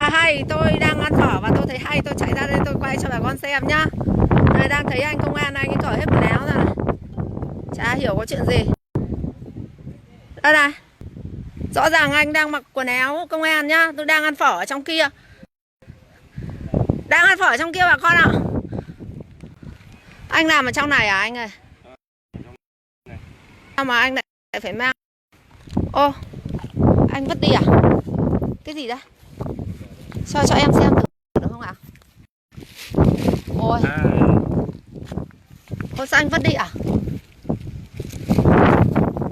là hay, tôi đang ăn phở và tôi thấy hay, tôi chạy ra đây tôi quay cho bà con xem nhá. Đây đang thấy anh công an, anh ấy cởi hết quần áo ra này. Chả hiểu có chuyện gì. Đây này. Rõ ràng anh đang mặc quần áo công an nhá. Tôi đang ăn phở ở trong kia. Đang ăn phở ở trong kia bà con ạ. Anh làm ở trong này à anh ơi? Sao mà anh lại phải mang? Ô, anh vứt đi à? Cái gì đấy? Cho em xem thử được không ạ? Ôi. Ôi sao anh vứt đi à?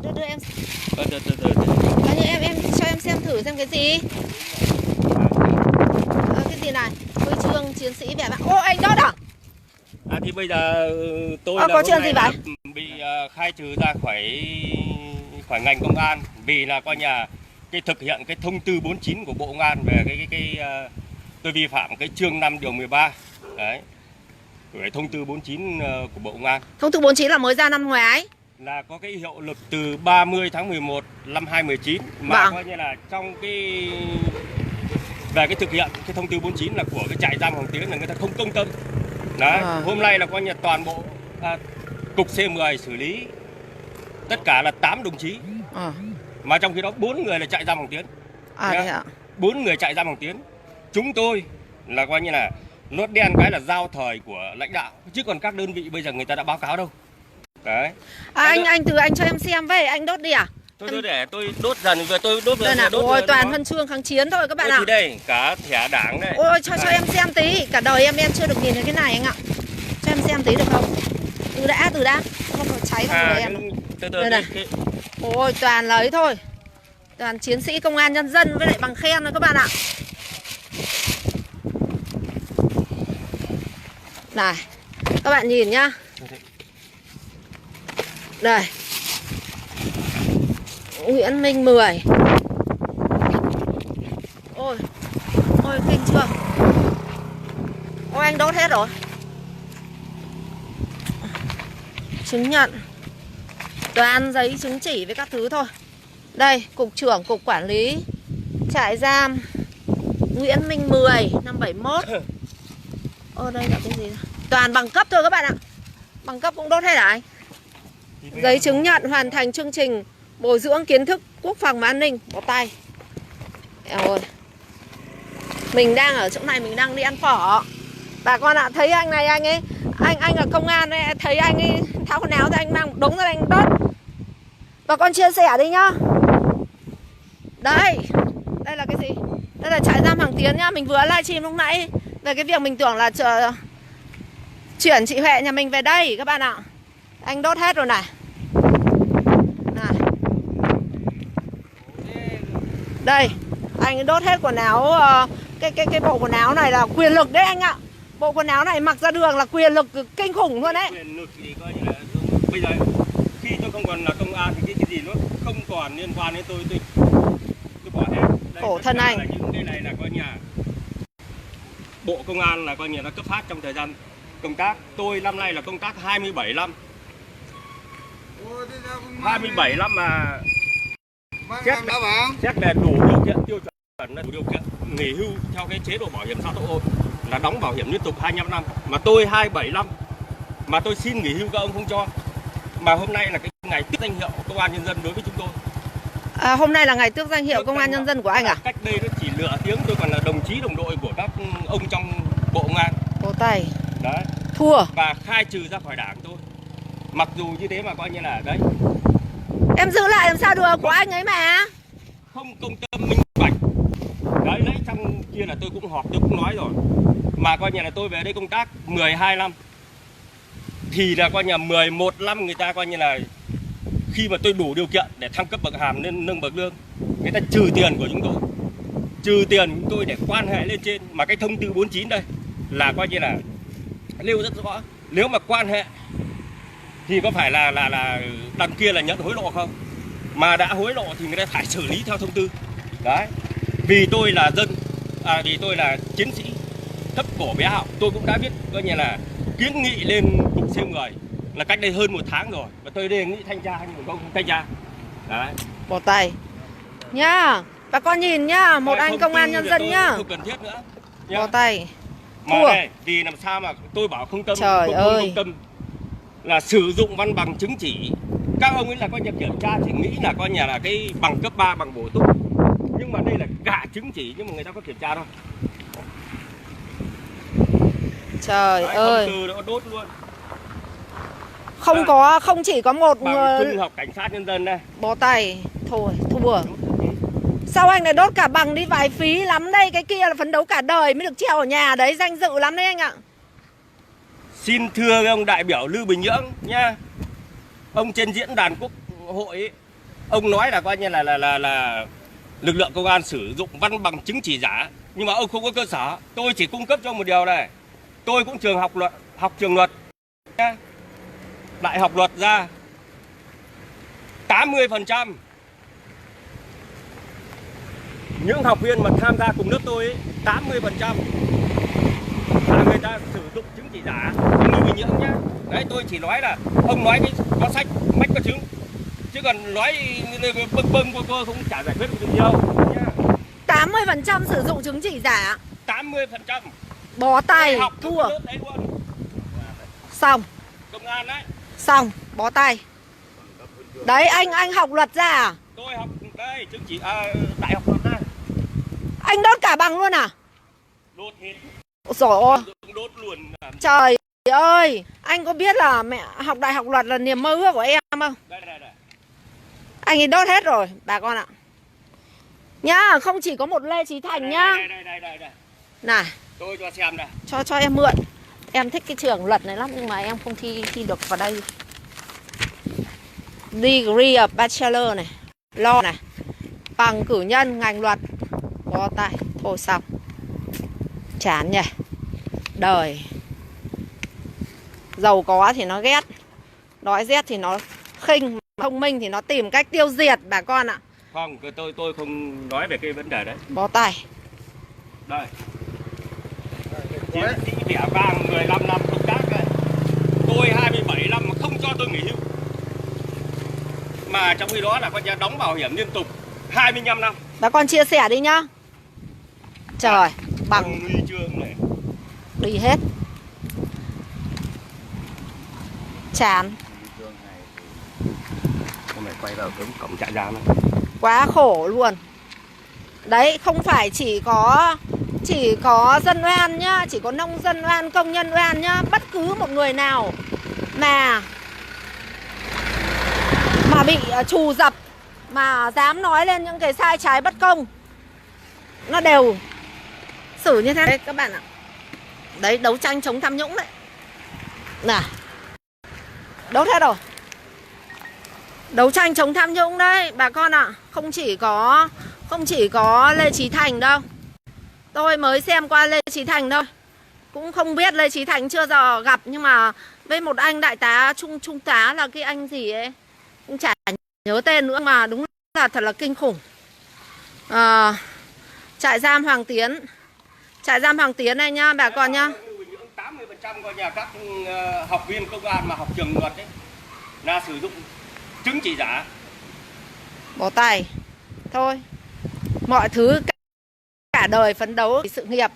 Đưa em. Em cho em xem thử xem cái gì? Cái gì này? Huy chương chiến sĩ vẻ vang. Ô anh đốt à? Thì bây giờ tôi là có chuyện gì vậy? Bị khai trừ ra khỏi ngành công an vì là coi nhà cái thực hiện cái thông tư 49 của Bộ Công an về cái tôi vi phạm cái chương 5 điều 13. Đấy. Cái thông tư 49 của Bộ Công an. Thông tư 49 là mới ra năm ngoái. Là có cái hiệu lực từ 30 tháng 11 năm 2019 mà coi như là trong cái về cái thực hiện cái thông tư 49 là của cái trại giam Hồng Tiến là người ta không công tâm. Đấy, hôm nay là coi như toàn bộ cục C10 xử lý tất cả là 8 đồng chí. Mà trong khi đó 4 người là trại giam Hồng Tiến. Thế ạ. 4 người trại giam Hồng Tiến. Chúng tôi là coi như là nốt đen cái là giao thời của lãnh đạo, chứ còn các đơn vị bây giờ người ta đã báo cáo đâu. Đấy. Anh cho em xem với, anh đốt đi à? Tôi để tôi đốt dần rồi tôi đốt rồi. Ôi toàn huân chương kháng chiến thôi các bạn ạ. Thì đây, cả thẻ đảng đây. Ôi cho em xem tí, cả đời em chưa được nhìn thấy cái này anh ạ. Cho em xem tí được không? Từ đã. Không có cháy vào người em. Đây này. Ôi toàn lấy thôi. Toàn chiến sĩ công an nhân dân với lại bằng khen thôi các bạn ạ. Này, các bạn nhìn nhá. Đây. Nguyễn Minh 10. Ôi kinh chưa? Ôi anh đốt hết rồi. Chứng nhận. Toàn giấy chứng chỉ với các thứ thôi. Đây, cục trưởng cục quản lý trại giam Nguyễn Minh 10 năm 71. Đây là cái gì? Toàn bằng cấp thôi các bạn ạ. Bằng cấp cũng đốt hết hả anh? Giấy chứng nhận hoàn thành chương trình bồi dưỡng kiến thức quốc phòng và an ninh. Bỏ tay. Ôi. Mình đang ở chỗ này, mình đang đi ăn phở. Bà con ạ, thấy anh này anh ấy, anh là công an ấy, thấy anh ấy tháo quần áo ra anh mang đống ra anh đốt. Bà con chia sẻ đi nhá. Đây là cái gì? Đây là trại giam Hằng Tiến nhá. Mình vừa livestream lúc nãy về cái việc mình tưởng là chuyển chị Huệ nhà mình về đây các bạn ạ. Anh đốt hết rồi này. Đây, anh đốt hết quần áo. Cái bộ quần áo này là quyền lực đấy anh ạ. Bộ quần áo này mặc ra đường là quyền lực kinh khủng luôn đấy. Quyền lực thì coi như là bây giờ khi tôi không còn là công an thì cái gì nó không còn liên quan đến tôi bỏ hết. Đây, khổ thân anh. Những cái này là coi như là Bộ Công an là coi như nó cấp phát trong thời gian công tác. Tôi năm nay là công tác 27 năm. 27 năm mà xét về đủ điều kiện tiêu chuẩn là đủ điều kiện nghỉ hưu theo cái chế độ bảo hiểm xã hội là đóng bảo hiểm liên tục 25 năm mà tôi 27 năm mà tôi xin nghỉ hưu các ông không cho, mà hôm nay là cái ngày tước danh hiệu công an nhân dân đối với chúng tôi. Hôm nay là ngày tước danh hiệu công an nhân dân của anh à? Cách đây nó chỉ nửa tiếng tôi còn là đồng chí đồng đội của các ông trong Bộ Công an. Vỗ tay. Đấy. Thua. Và khai trừ ra khỏi đảng tôi. Mặc dù như thế mà coi như là đấy. Em giữ lại làm sao được, của anh ấy mà. Không công tâm minh bạch. Đấy, trong kia là tôi cũng họp, tôi cũng nói rồi. Mà coi như là tôi về đây công tác 12 năm. Thì là coi như là 11 năm người ta coi như là khi mà tôi đủ điều kiện để thăng cấp bậc hàm nên nâng bậc lương, người ta trừ tiền của chúng tôi. Trừ tiền của chúng tôi để quan hệ lên trên. Mà cái thông tư 49 đây là coi như là nêu rất rõ. Nếu mà quan hệ thì có phải là đằng kia là nhận hối lộ không? Mà đã hối lộ thì người ta phải xử lý theo thông tư. Đấy. Vì tôi là dân, vì tôi là chiến sĩ thấp cổ bé họng, tôi cũng đã biết coi như là kiến nghị lên cục C10 là cách đây hơn 1 tháng rồi, và tôi đề nghị thanh tra nhưng mà không thanh tra. Đấy. Bỏ tay nhá. Bà con nhìn nhá, một anh công an nhân dân nhá. Không cần thiết nữa nhá. Bỏ tay. Mà Thua. đây, vì làm sao mà tôi bảo không tâm, Trời ơi. không tâm là sử dụng văn bằng chứng chỉ. Các ông ấy là coi như kiểm tra thì nghĩ là coi như là cái bằng cấp 3 bằng bổ túc. Nhưng mà đây là cả chứng chỉ nhưng mà người ta có kiểm tra đâu. Trời Đấy, ơi. thông tư nó đốt luôn. Không có, không chỉ có một Bằng trung học cảnh sát nhân dân đây. bó tay. Thôi, thua. Sao anh lại đốt cả bằng đi vài phí lắm đây. Cái kia là phấn đấu cả đời mới được treo ở nhà đấy. Danh dự lắm đấy anh ạ. Xin thưa ông đại biểu Lưu Bình Nhưỡng nha. Ông trên diễn đàn quốc hội ấy, ông nói là coi như là lực lượng công an sử dụng văn bằng chứng chỉ giả, nhưng mà ông không có cơ sở. Tôi chỉ cung cấp cho một điều này. Tôi cũng trường học luật, học trường luật nha. Đại học luật ra 80% những học viên mà tham gia cùng lớp tôi ấy, 80% là người ta sử dụng chứng chỉ giả. Anh Lưu Bình Nhưỡng nhá. Đấy, tôi chỉ nói là ông nói cái có sách mách có chứng, chứ còn nói bâng cô cũng chả giải quyết được nhiều nhá. 80% sử dụng chứng chỉ giả. 80% Bó tay. học Thua. lớp đấy luôn. Xong. Công an đấy. Xong. Bó tay. Đấy anh học luật ra à? Tôi học đây chứng chỉ đại học luật đây. Anh đốt cả bằng luôn à? Đốt hết. Rồi ôi. Đốt luôn. Trời ơi. Anh có biết là mẹ học đại học luật là niềm mơ ước của em không? Đây. Anh ấy đốt hết rồi bà con ạ. Nhá, không chỉ có một Lê Chí Thành nhá. Đây. Này, Tôi cho xem này. cho em mượn. Em thích cái trường luật này lắm nhưng mà em không thi được vào đây. Degree of Bachelor này, Law này, bằng cử nhân ngành luật. Bó tay, thôi xong. Chán nhỉ. Đời. Giàu có thì nó ghét, đói rét thì nó khinh, thông minh thì nó tìm cách tiêu diệt bà con ạ. Không, tôi không nói về cái vấn đề đấy. Bó tay. Đây. Chiến sĩ vẻ vang 15 năm công tác đây. Tôi 27 năm mà không cho tôi nghỉ hưu. Mà trong khi đó là con nhà đóng bảo hiểm liên tục 25 năm. Bà con chia sẻ đi nhá. Trời, bằng huy chương này. đi hết. Chán. Hôm nay quay vào cái cổng trại giam này. Quá khổ luôn. Đấy, không phải chỉ có dân oan nhá, chỉ có nông dân oan, công nhân oan nhá. Bất cứ một người nào mà bị trù dập, mà dám nói lên những cái sai trái bất công, nó đều xử như thế đấy các bạn ạ. Đấy, đấu tranh chống tham nhũng đấy. Nào, đốt hết rồi. Đấu tranh chống tham nhũng đấy bà con ạ. Không chỉ có Lê Chí Thành đâu. Tôi mới xem qua Lê Chí Thành thôi. Cũng không biết Lê Chí Thành chưa giờ gặp. Nhưng mà với một anh đại tá trung tá là cái anh gì ấy, cũng chả nhớ tên nữa mà đúng là thật là kinh khủng. Trại giam Hoàng Tiến. Trại giam Hoàng Tiến này nhá bà con nhá. 80% coi nhà các học viên công an mà học trường luật ấy là sử dụng chứng chỉ giả. Bỏ tay. Thôi. Mọi thứ cả đời phấn đấu sự nghiệp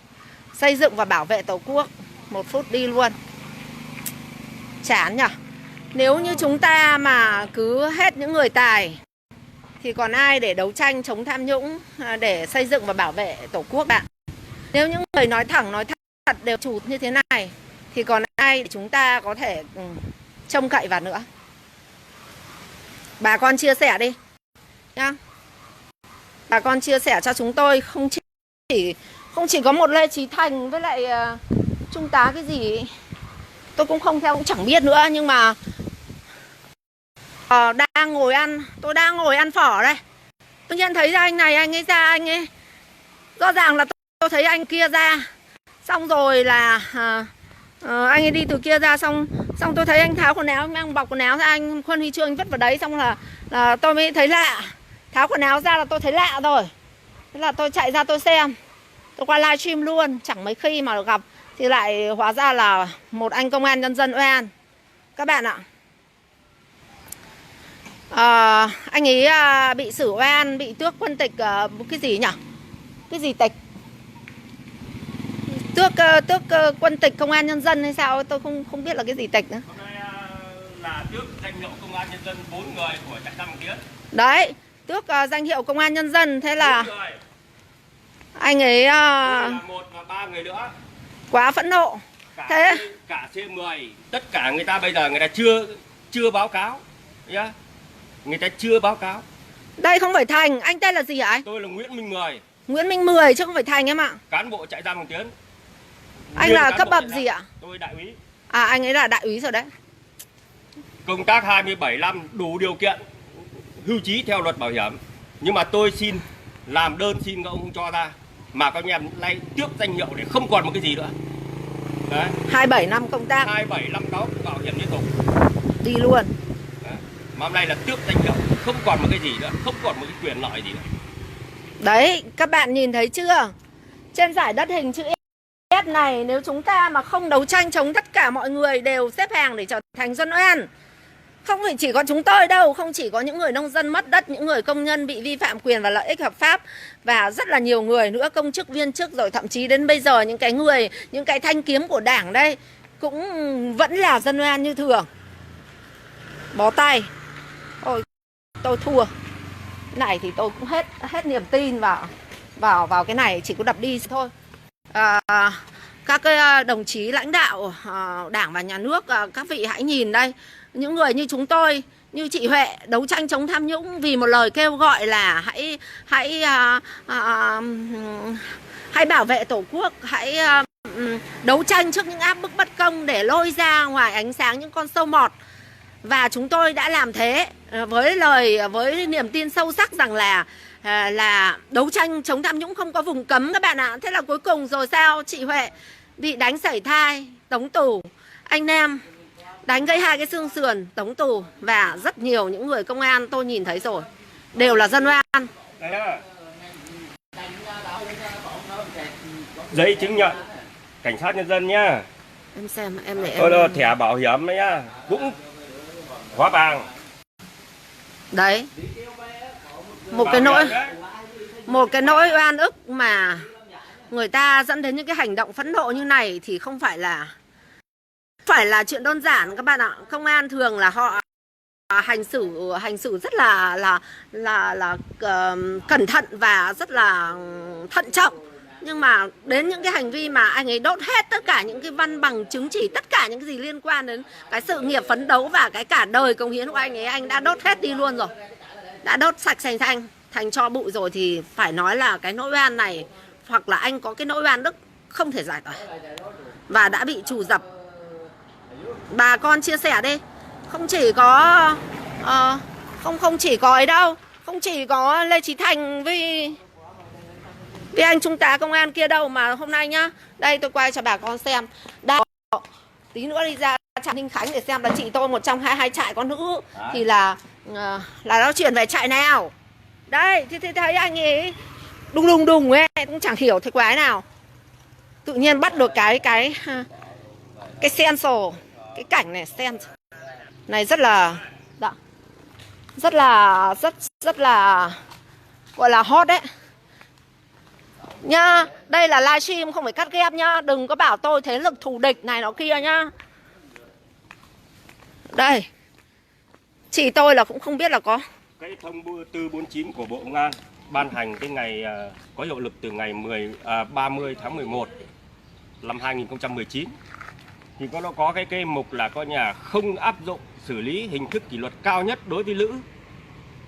xây dựng và bảo vệ Tổ quốc. 1 phút đi luôn. Chán nhỉ. Nếu như chúng ta mà cứ hết những người tài thì còn ai để đấu tranh chống tham nhũng, để xây dựng và bảo vệ Tổ quốc bạn. Nếu những người nói thẳng nói thật đều chủ như thế này thì còn ai để chúng ta có thể trông cậy vào nữa. Bà con chia sẻ đi nhá. Bà con chia sẻ cho chúng tôi. Không chỉ có một Lê Chí Thành với lại trung tá cái gì tôi cũng không theo, cũng chẳng biết nữa. Nhưng mà tôi đang ngồi ăn phở đây, tự nhiên thấy ra anh này, anh ấy ra, anh ấy rõ ràng là tôi thấy anh kia ra, xong rồi là anh ấy đi từ kia ra, xong tôi thấy anh tháo quần áo, mang bọc quần áo ra, anh khuôn huy chương anh vứt vào đấy, xong là tôi mới thấy lạ. Tháo quần áo ra là tôi thấy lạ rồi. Thế là tôi chạy ra tôi xem. Tôi qua livestream luôn, chẳng mấy khi mà gặp thì lại hóa ra là một anh công an nhân dân oan. Các bạn ạ. Anh ấy bị xử oan, bị tước quân tịch, cái gì nhỉ? Cái gì tịch? Tước quân tịch công an nhân dân hay sao? Tôi không biết là cái gì tịch nữa. Hôm nay là tước danh hiệu công an nhân dân 4 người của trại giam Hồng Tiến. Đấy, tước danh hiệu công an nhân dân. Thế là anh ấy là 1 và 3 người nữa. Quá phẫn nộ. Cả C10, tất cả người ta bây giờ người ta chưa báo cáo nhá. Người ta chưa báo cáo. Đây không phải Thành, anh tên là gì hả anh? Tôi là Nguyễn Minh Mười. Nguyễn Minh Mười chứ không phải Thành em ạ. Cán bộ trại giam Hồng Tiến. Anh là cấp bậc gì ạ? Tôi đại úy. Anh ấy là đại úy rồi đấy. Công tác 27 năm đủ điều kiện hưu trí theo luật bảo hiểm. Nhưng mà tôi xin làm đơn xin các ông không cho ra. Mà các anh em nay tước danh hiệu để không còn một cái gì nữa. Đấy. 27 năm công tác. 27 năm đóng bảo hiểm liên tục. Đi luôn. Đấy. Mà hôm nay là tước danh hiệu, không còn một cái gì nữa, không còn một cái quyền lợi gì nữa. Đấy, các bạn nhìn thấy chưa? Trên giải đất hình chữ S này, nếu chúng ta mà không đấu tranh chống tất cả mọi người đều xếp hàng để trở thành dân oan. Không phải chỉ có chúng tôi đâu, không chỉ có những người nông dân mất đất, những người công nhân bị vi phạm quyền và lợi ích hợp pháp, và rất là nhiều người nữa, công chức viên chức, rồi thậm chí đến bây giờ những cái thanh kiếm của Đảng đây cũng vẫn là dân oan như thường. Bó tay. Ôi, tôi thua. Này thì tôi cũng hết niềm tin vào cái này, chỉ có đập đi thôi. Các cái đồng chí lãnh đạo Đảng và Nhà nước, các vị hãy nhìn đây, những người như chúng tôi, như chị Huệ đấu tranh chống tham nhũng vì một lời kêu gọi là hãy bảo vệ Tổ quốc, hãy đấu tranh trước những áp bức bất công để lôi ra ngoài ánh sáng những con sâu mọt. Và chúng tôi đã làm thế với niềm tin sâu sắc rằng là đấu tranh chống tham nhũng không có vùng cấm các bạn ạ. Thế là cuối cùng rồi sao? Chị Huệ bị đánh sảy thai, tống tù. Anh Nam đánh gãy 2 cái xương sườn, tống tù. Và rất nhiều những người công an tôi nhìn thấy rồi, đều là dân oan. Giấy chứng nhận cảnh sát nhân dân nhá. Em xem, em này em... thẻ bảo hiểm đấy nhá, cũng hóa vàng. Đấy. Một cái nỗi oan ức mà người ta dẫn đến những cái hành động phẫn nộ như này thì không phải là chuyện đơn giản các bạn ạ. Công an thường là họ hành xử rất là cẩn thận và rất là thận trọng. Nhưng mà đến những cái hành vi mà anh ấy đốt hết tất cả những cái văn bằng chứng chỉ, tất cả những cái gì liên quan đến cái sự nghiệp phấn đấu và cái cả đời công hiến của anh ấy, anh đã đốt hết đi luôn rồi. Đã đốt sạch sành xanh thành tro bụi rồi, thì phải nói là cái nỗi oan này, hoặc là anh có cái nỗi oan đức không thể giải tỏa và đã bị trù dập. Bà con chia sẻ đi, không chỉ có không chỉ có ấy đâu, không chỉ có Lê Chí Thành với anh trung tá công an kia đâu, mà hôm nay nhá, đây tôi quay cho bà con xem. Đây, tí nữa đi ra trại Ninh Khánh để xem là chị tôi một trong 22 trại có nữ thì là nó chuyển về trại nào. Đây thì thấy anh ấy đùng ấy, cũng chẳng hiểu thế quái nào. Tự nhiên bắt được cái sensor, cái cảnh này sensor này rất là gọi là hot đấy. Nhá, đây là livestream không phải cắt ghép nhá, đừng có bảo tôi thế lực thù địch này nó kia nhá. Đây. Chị tôi là cũng không biết là có cái thông tư 49 của Bộ Công an ban hành cái ngày có hiệu lực từ ngày 30 tháng 11 năm 2019 thì nó có cái mục là coi nhà không áp dụng xử lý hình thức kỷ luật cao nhất đối với nữ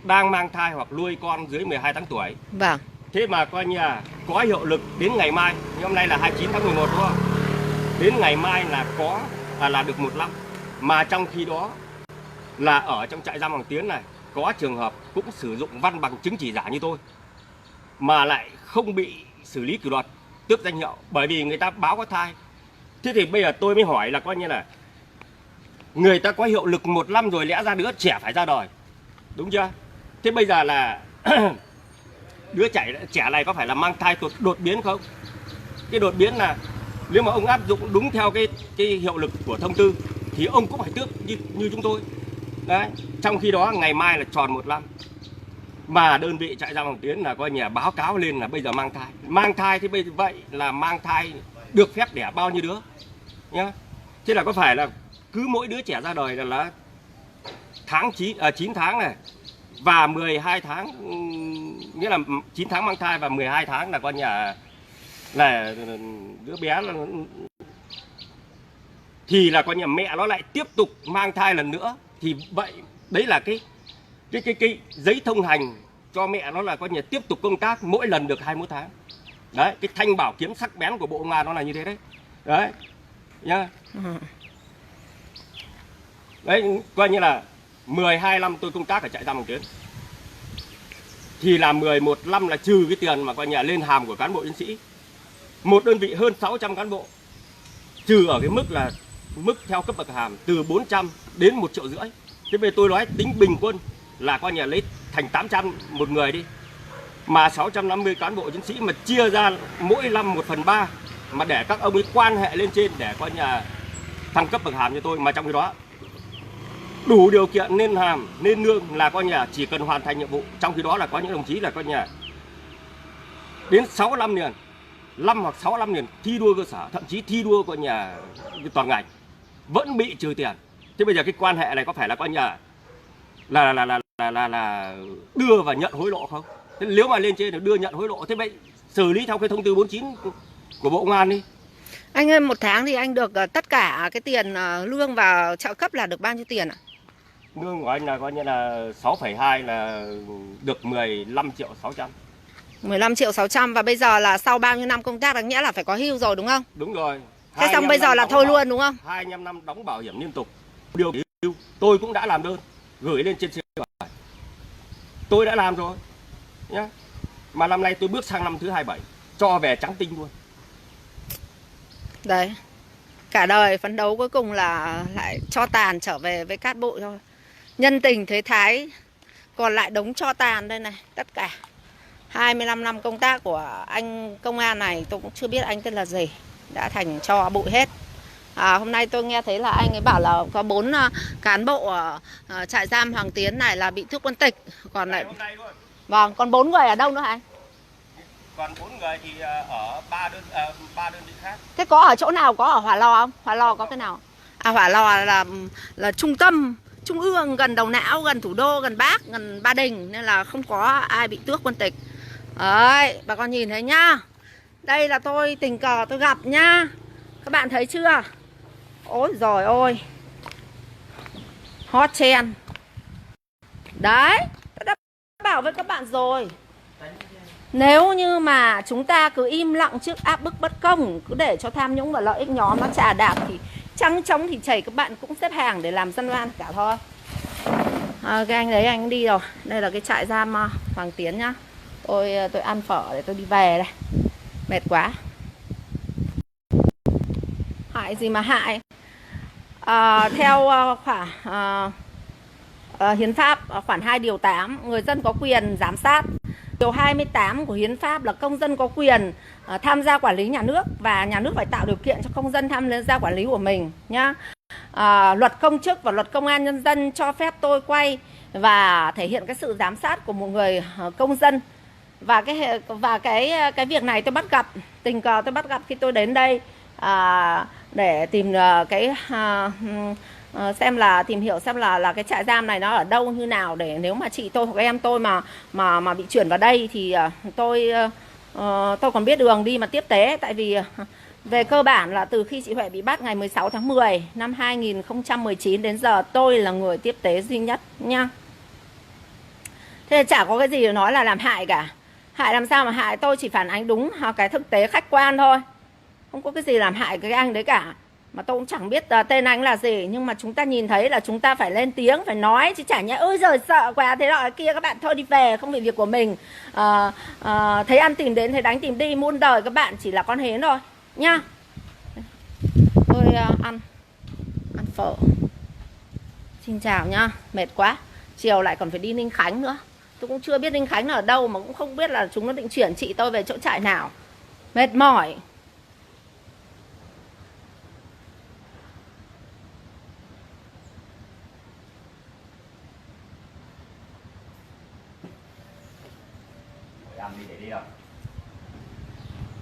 đang mang thai hoặc nuôi con dưới 12 tháng tuổi. Vâng. Thế mà coi nhà có hiệu lực đến ngày mai, như hôm nay là 29 tháng 11 đúng không? Đến ngày mai là là được 1 năm. Mà trong khi đó là ở trong trại giam Hồng Tiến này có trường hợp cũng sử dụng văn bằng chứng chỉ giả như tôi mà lại không bị xử lý kỷ luật tước danh hiệu bởi vì người ta báo có thai. Thế thì bây giờ tôi mới hỏi là coi như là người ta có hiệu lực 1 năm rồi, lẽ ra đứa trẻ phải ra đời, đúng chưa? Thế bây giờ là đứa trẻ này có phải là mang thai đột biến không? Cái đột biến là nếu mà ông áp dụng đúng theo cái hiệu lực của thông tư thì ông cũng phải tước như chúng tôi. Đấy, trong khi đó ngày mai là tròn 1 năm. Mà đơn vị trại giam Hồng Tiến là coi như là báo cáo lên là bây giờ mang thai. Mang thai thì bây vậy là mang thai được phép đẻ bao nhiêu đứa nhá. Thế là có phải là cứ mỗi đứa trẻ ra đời là 9 tháng này và 12 tháng, nghĩa là 9 tháng mang thai và 12 tháng là coi như là đứa bé là, thì là coi như mẹ nó lại tiếp tục mang thai lần nữa. Thì vậy đấy là cái giấy thông hành cho mẹ nó là coi như tiếp tục công tác mỗi lần được 21 tháng. Đấy, cái thanh bảo kiếm sắc bén của Bộ Công an nó là như thế đấy. Đấy nhá. Đấy, coi như là 12 năm tôi công tác ở trại giam Hồng Tiến thì là 11 năm là trừ cái tiền mà coi như là lên hàm của cán bộ chiến sĩ. Một đơn vị hơn 600 cán bộ, trừ ở cái mức là mức theo cấp bậc hàm từ 400 đến 1,5 triệu. Thế bây giờ tôi nói tính bình quân là coi như là lấy thành 800 một người đi. Mà 650 cán bộ chiến sĩ mà chia ra mỗi năm 1/3 mà để các ông ấy quan hệ lên trên để coi như là thăng cấp bậc hàm cho tôi. Mà trong cái đó đủ điều kiện nên hàm, nên lương là coi như là chỉ cần hoàn thành nhiệm vụ. Trong khi đó là có những đồng chí là coi như là đến 6 năm liền, 5 hoặc 6 năm liền thi đua cơ sở, thậm chí thi đua coi như là toàn ngành vẫn bị trừ tiền. Thế bây giờ cái quan hệ này có phải là coi như là đưa và nhận hối lộ không? Thế nếu mà lên trên là đưa nhận hối lộ, thế vậy xử lý theo cái thông tư 49 của Bộ Công an đi. Anh ơi, 1 tháng thì anh được tất cả cái tiền lương và trợ cấp là được bao nhiêu tiền ạ? Lương của anh là coi như là 6,2 là được 15.600.000. 15.600.000 và bây giờ là sau bao nhiêu năm công tác đáng nhẽ là phải có hưu rồi đúng không? Đúng rồi. Thế xong bây giờ là thôi luôn đúng không? 25 năm đóng bảo hiểm liên tục. Điều hưu tôi cũng đã làm đơn gửi lên trên CG. Tôi đã làm rồi nhá. Mà năm nay tôi bước sang năm thứ 27 cho về trắng tinh luôn. Đấy. Cả đời phấn đấu cuối cùng là lại cho tàn trở về với cát bụi thôi. Nhân tình thế thái còn lại đống cho tàn đây này. Tất cả 25 năm công tác của anh công an này tôi cũng chưa biết anh tên là gì, đã thành cho bụi hết. Hôm nay tôi nghe thấy là anh ấy bảo là có 4 cán bộ ở trại giam Hoàng Tiến này là bị tước quân tịch. Còn lại vâng, còn 4 người ở đâu nữa hả anh? Còn 4 người thì ở 3 đơn vị khác. Thế có ở chỗ nào, có ở Hỏa Lò không? Hỏa Lò có cái nào? Hỏa Lò là trung tâm, trung ương, gần đầu não, gần thủ đô, gần Bác, gần Ba Đình, nên là không có ai bị tước quân tịch. Đấy, bà con nhìn thấy nhá. Đây là tôi tình cờ tôi gặp nhá. Các bạn thấy chưa? Ôi giời ơi, hot trend. Đấy, tôi đã bảo với các bạn rồi. Nếu như mà chúng ta cứ im lặng trước áp bức bất công, cứ để cho tham nhũng và lợi ích nhóm nó trà đạp thì trăng trống thì chảy các bạn cũng xếp hàng để làm dân oan cả thôi. Cái anh đấy anh đi rồi. Đây là cái trại giam Hoàng Tiến nhá. Tôi ăn phở để tôi đi về đây. Mệt quá. Hại gì mà hại. Theo khoản Hiến pháp khoản 2 điều 8, người dân có quyền giám sát. Điều 28 của Hiến pháp là công dân có quyền tham gia quản lý nhà nước và nhà nước phải tạo điều kiện cho công dân tham gia quản lý của mình nhá. Luật công chức và luật công an nhân dân cho phép tôi quay và thể hiện cái sự giám sát của một người công dân. Và cái việc này tôi bắt gặp, tình cờ tôi bắt gặp khi tôi đến đây để tìm tìm hiểu xem là cái trại giam này nó ở đâu như nào, để nếu mà chị tôi hoặc em tôi mà bị chuyển vào đây thì tôi còn biết đường đi mà tiếp tế. Tại vì về cơ bản là từ khi chị Huệ bị bắt ngày 16 tháng 10 năm 2019 đến giờ tôi là người tiếp tế duy nhất nha. Thế là chả có cái gì để nói là làm hại cả. Hại làm sao mà hại, tôi chỉ phản ánh đúng cái thực tế khách quan thôi. Không có cái gì làm hại cái anh đấy cả. Mà tôi cũng chẳng biết tên anh là gì. Nhưng mà chúng ta nhìn thấy là chúng ta phải lên tiếng, phải nói. Chứ chả nhẽ ôi giời sợ quá thế nọ kia, các bạn thôi đi về, không vì việc của mình. Thấy ăn tìm đến, thấy đánh tìm đi. Muôn đời các bạn chỉ là con hến thôi nhá. Tôi ăn phở. Xin chào nhá, mệt quá. Chiều lại còn phải đi Ninh Khánh nữa. Tôi cũng chưa biết Ninh Khánh là ở đâu, mà cũng không biết là chúng nó định chuyển chị tôi về chỗ trại nào. Mệt mỏi.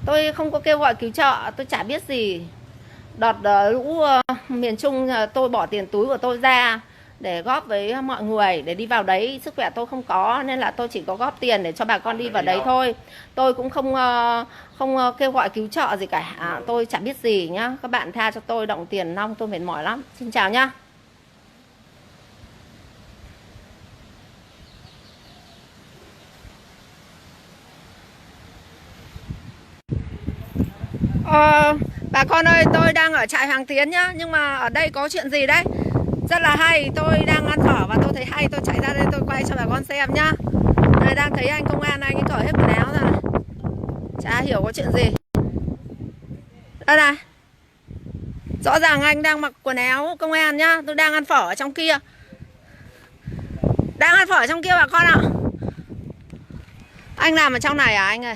Tôi không có kêu gọi cứu trợ, tôi chả biết gì. Đợt lũ miền Trung tôi bỏ tiền túi của tôi ra để góp với mọi người để đi vào đấy. Sức khỏe tôi không có nên là tôi chỉ có góp tiền để cho bà con đi vào đấy thôi. Tôi cũng không kêu gọi cứu trợ gì cả. Tôi chả biết gì nhá. Các bạn tha cho tôi, động tiền nong tôi mệt mỏi lắm. Xin chào nhá. Bà con ơi, tôi đang ở trại Hoàng Tiến nhá. Nhưng mà ở đây có chuyện gì đấy rất là hay. Tôi đang ăn phở và tôi thấy hay, tôi chạy ra đây tôi quay cho bà con xem nhá. Đây, đang thấy anh công an, anh ấy cởi hết quần áo ra này. Chả hiểu có chuyện gì. Đây này, rõ ràng anh đang mặc quần áo công an nhá. Tôi đang ăn phở ở trong kia. Đang ăn phở ở trong kia bà con ạ. Anh làm ở trong này à anh ơi?